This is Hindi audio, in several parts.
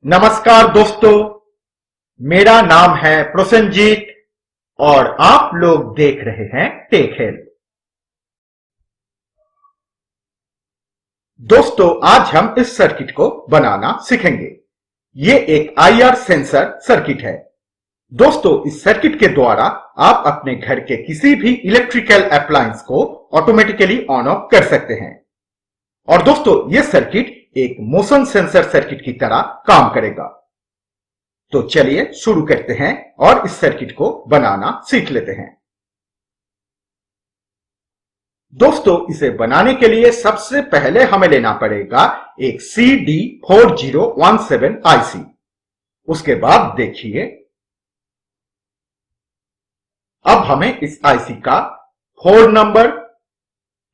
नमस्कार दोस्तों, मेरा नाम है प्रसन्नजीत और आप लोग देख रहे हैं टेक हेल्प। दोस्तों, आज हम इस सर्किट को बनाना सीखेंगे। ये एक आईआर सेंसर सर्किट है। दोस्तों, इस सर्किट के द्वारा आप अपने घर के किसी भी इलेक्ट्रिकल अप्लायंस को ऑटोमेटिकली ऑन ऑफ कर सकते हैं। और दोस्तों, यह सर्किट एक मोशन सेंसर सर्किट की तरह काम करेगा। तो चलिए शुरू करते हैं और इस सर्किट को बनाना सीख लेते हैं। दोस्तों, इसे बनाने के लिए सबसे पहले हमें लेना पड़ेगा एक CD4017 आईसी। उसके बाद देखिए, अब हमें इस आईसी का 4 नंबर,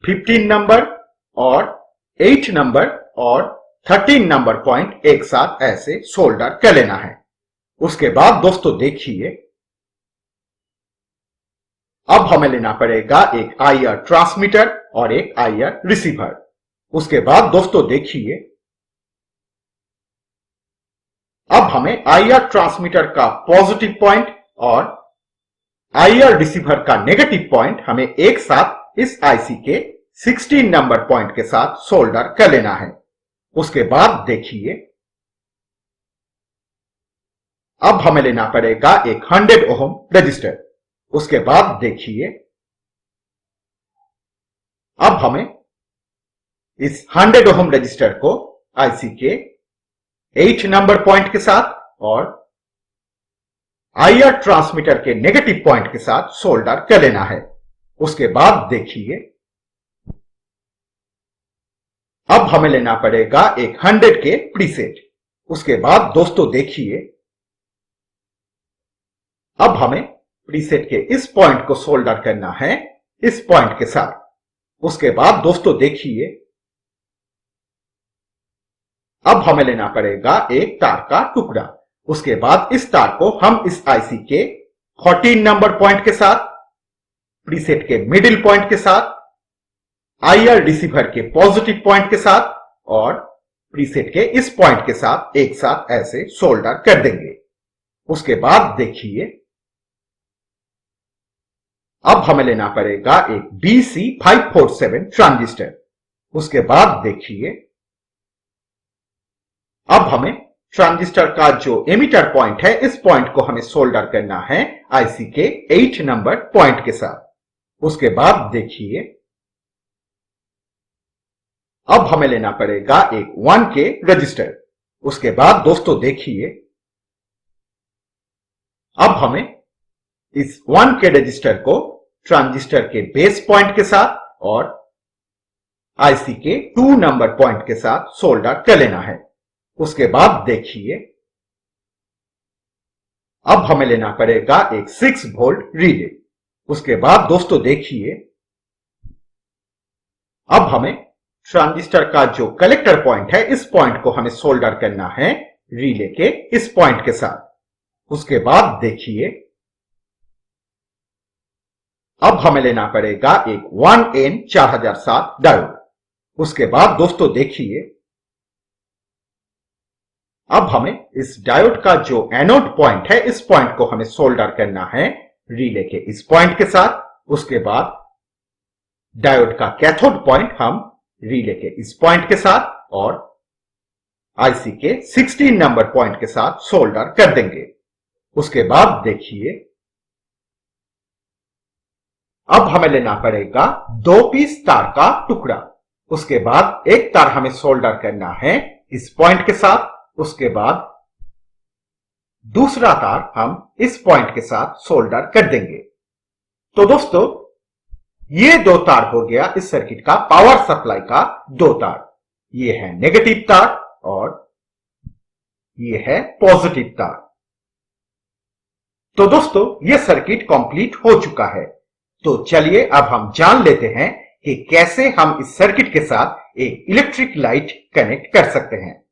15 नंबर और 8 नंबर और 13 नंबर पॉइंट एक साथ ऐसे सोल्डर कर लेना है। उसके बाद दोस्तों देखिए, अब हमें लेना पड़ेगा एक आईआर ट्रांसमीटर और एक आईआर रिसीवर। उसके बाद दोस्तों देखिए, अब हमें आईआर ट्रांसमीटर का पॉजिटिव पॉइंट और आईआर रिसीवर का नेगेटिव पॉइंट हमें एक साथ इस आईसी के 16 नंबर पॉइंट के साथ सोल्डर कर लेना है। उसके बाद देखिए, अब हमें लेना पड़ेगा एक 100 ओम रजिस्टर। उसके बाद देखिए, अब हमें इस 100 ओम रजिस्टर को आईसी के 8 नंबर पॉइंट के साथ और आईआर ट्रांसमीटर के नेगेटिव पॉइंट के साथ सोल्डर कर लेना है। उसके बाद देखिए, अब हमें लेना पड़ेगा एक 100 के प्रीसेट। उसके बाद दोस्तों देखिए, अब हमें प्रीसेट के इस पॉइंट को सोल्डर करना है इस पॉइंट के साथ। उसके बाद दोस्तों देखिए, अब हमें लेना पड़ेगा एक तार का टुकड़ा। उसके बाद इस तार को हम इस आईसी के 14 नंबर पॉइंट के साथ, प्रीसेट के मिडिल पॉइंट के साथ, आईआर रिसीवर के पॉजिटिव पॉइंट के साथ और प्रीसेट के इस पॉइंट के साथ एक साथ ऐसे सोल्डर कर देंगे। उसके बाद देखिए, अब हमें लेना पड़ेगा एक BC547 ट्रांजिस्टर। उसके बाद देखिए, अब हमें ट्रांजिस्टर का जो एमिटर पॉइंट है इस पॉइंट को हमें सोल्डर करना है आईसी के 8 नंबर पॉइंट के साथ। उसके बाद देखिए, अब हमें लेना पड़ेगा एक 1K रजिस्टर। उसके बाद दोस्तों देखिए, अब हमें इस 1K रजिस्टर को ट्रांजिस्टर के बेस पॉइंट के साथ और आईसी के 2 नंबर पॉइंट के साथ सोल्डर कर लेना है। उसके बाद देखिए, अब हमें लेना पड़ेगा एक 6 वोल्ट रिले। उसके बाद दोस्तों देखिए, अब हमें ट्रांजिस्टर का जो कलेक्टर पॉइंट है इस पॉइंट को हमें सोल्डर करना है रिले के इस पॉइंट के साथ। उसके बाद देखिए, अब हमें लेना पड़ेगा एक 1N4007 डायोड। उसके बाद दोस्तों देखिए, अब हमें इस डायोड का जो एनोड पॉइंट है इस पॉइंट को हमें सोल्डर करना है रिले के इस पॉइंट के साथ। उसके बाद डायोड का कैथोड पॉइंट हम रिले के इस पॉइंट के साथ और आईसी के 16 नंबर पॉइंट के साथ सोल्डर कर देंगे। उसके बाद देखिए, अब हमें लेना पड़ेगा 2 पीस तार का टुकड़ा। उसके बाद एक तार हमें सोल्डर करना है इस पॉइंट के साथ। उसके बाद दूसरा तार हम इस पॉइंट के साथ सोल्डर कर देंगे। तो दोस्तों, ये 2 तार हो गया इस सर्किट का पावर सप्लाई का 2 तार। ये है नेगेटिव तार और ये है पॉजिटिव तार। तो दोस्तों, ये सर्किट कंप्लीट हो चुका है। तो चलिए अब हम जान लेते हैं कि कैसे हम इस सर्किट के साथ एक इलेक्ट्रिक लाइट कनेक्ट कर सकते हैं।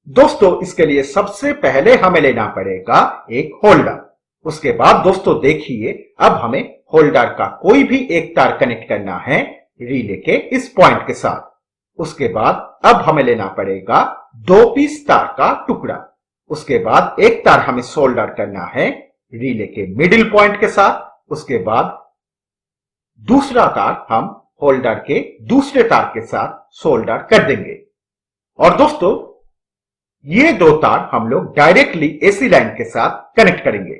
दोस्तों, इसके लिए सबसे पहले हमें लेना पड़ेगा एक होल्डर। उसके बाद दोस्तों देखिए, अब हमें होल्डर का कोई भी एक तार कनेक्ट करना है रिले के इस पॉइंट के साथ। उसके बाद अब हमें लेना पड़ेगा 2 पीस तार का टुकड़ा। उसके बाद एक तार हमें सोल्डर करना है रिले के मिडिल पॉइंट के साथ। उसके बाद दूसरा तार हम होल्डर के दूसरे तार के साथ सोल्डर कर देंगे। और दोस्तों, ये दो तार हम लोग डायरेक्टली एसी लाइन के साथ कनेक्ट करेंगे।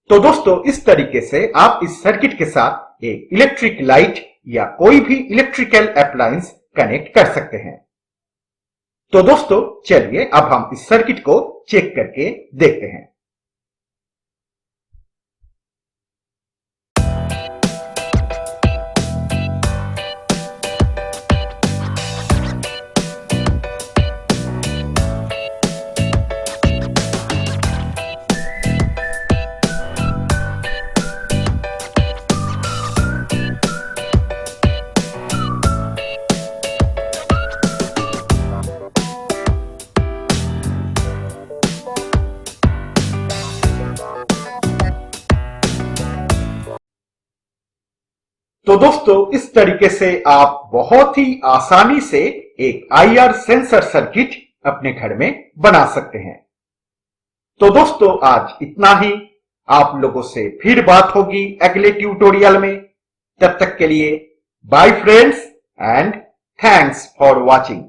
तो दोस्तों, इस तरीके से आप इस सर्किट के साथ एक इलेक्ट्रिक लाइट या कोई भी इलेक्ट्रिकल अप्लायंस कनेक्ट कर सकते हैं। तो दोस्तों, चलिए अब हम इस सर्किट को चेक करके देखते हैं। तो दोस्तों, इस तरीके से आप बहुत ही आसानी से एक आईआर सेंसर सर्किट अपने घर में बना सकते हैं। तो दोस्तों, आज इतना ही। आप लोगों से फिर बात होगी अगले ट्यूटोरियल में। तब तक के लिए bye friends and thanks for watching.